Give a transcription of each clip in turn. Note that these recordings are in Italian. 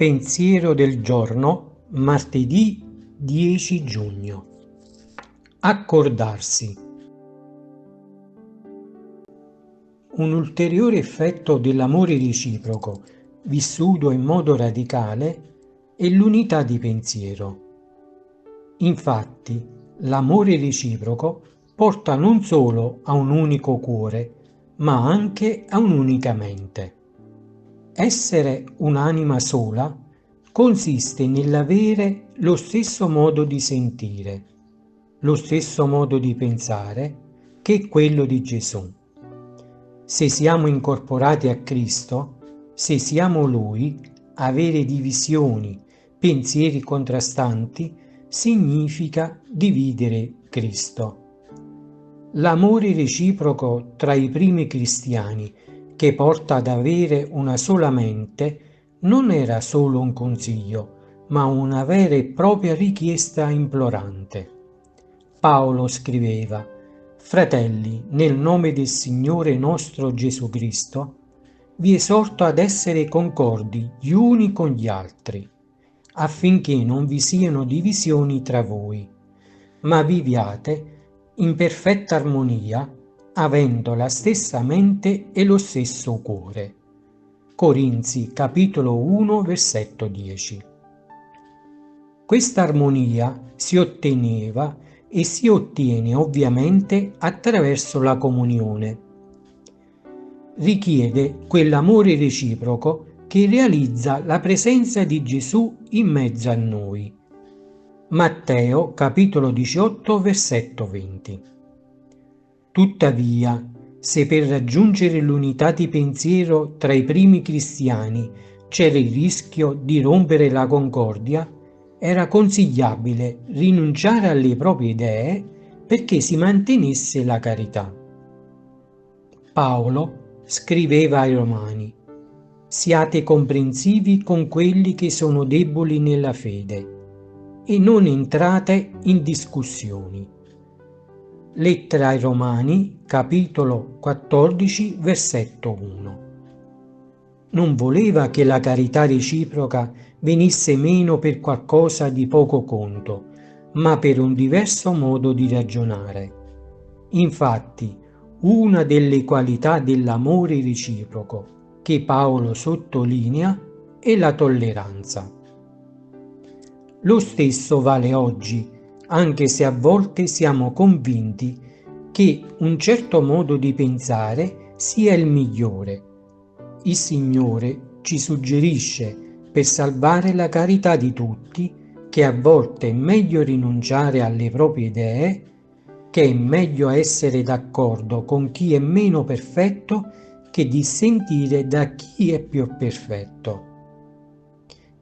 Pensiero del giorno, martedì 10 giugno. Accordarsi. Un ulteriore effetto dell'amore reciproco, vissuto in modo radicale, è l'unità di pensiero. Infatti, l'amore reciproco porta non solo a un unico cuore, ma anche a un'unica mente. Essere un'anima sola consiste nell'avere lo stesso modo di sentire, lo stesso modo di pensare che è quello di Gesù. Se siamo incorporati a Cristo, se siamo Lui, avere divisioni, pensieri contrastanti, significa dividere Cristo. L'amore reciproco tra i primi cristiani, che porta ad avere una sola mente, non era solo un consiglio, ma una vera e propria richiesta implorante. Paolo scriveva: «Fratelli, nel nome del Signore nostro Gesù Cristo, vi esorto ad essere concordi gli uni con gli altri, affinché non vi siano divisioni tra voi, ma viviate in perfetta armonia, avendo la stessa mente e lo stesso cuore». Corinzi capitolo 1 versetto 10. Questa armonia si otteneva e si ottiene ovviamente attraverso la comunione. Richiede quell'amore reciproco che realizza la presenza di Gesù in mezzo a noi. Matteo capitolo 18 versetto 20. Tuttavia, se per raggiungere l'unità di pensiero tra i primi cristiani c'era il rischio di rompere la concordia, era consigliabile rinunciare alle proprie idee perché si mantenesse la carità. Paolo scriveva ai Romani: «Siate comprensivi con quelli che sono deboli nella fede e non entrate in discussioni». Lettera ai Romani, capitolo 14, versetto 1. Non voleva che la carità reciproca venisse meno per qualcosa di poco conto, ma per un diverso modo di ragionare. Infatti, una delle qualità dell'amore reciproco che Paolo sottolinea è la tolleranza. Lo stesso vale oggi, anche se a volte siamo convinti che un certo modo di pensare sia il migliore. Il Signore ci suggerisce, per salvare la carità di tutti, che a volte è meglio rinunciare alle proprie idee, che è meglio essere d'accordo con chi è meno perfetto che dissentire da chi è più perfetto.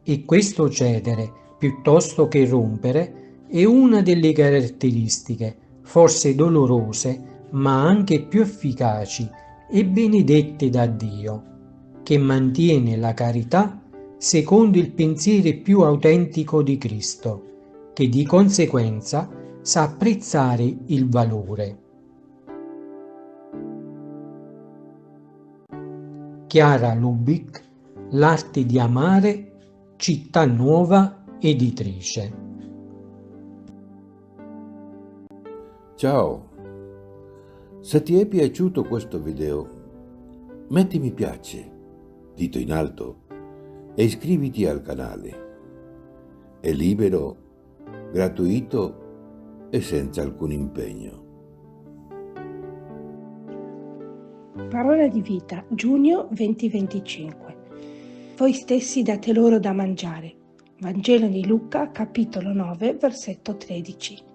E questo cedere, piuttosto che rompere, è una delle caratteristiche, forse dolorose, ma anche più efficaci e benedette da Dio, che mantiene la carità secondo il pensiero più autentico di Cristo, che di conseguenza sa apprezzare il valore. Chiara Lubich, L'arte di amare, Città Nuova, editrice. Ciao, se ti è piaciuto questo video, metti mi piace, dito in alto, e iscriviti al canale. È libero, gratuito e senza alcun impegno. Parola di vita, giugno 2025. Voi stessi date loro da mangiare. Vangelo di Luca, capitolo 9, versetto 13.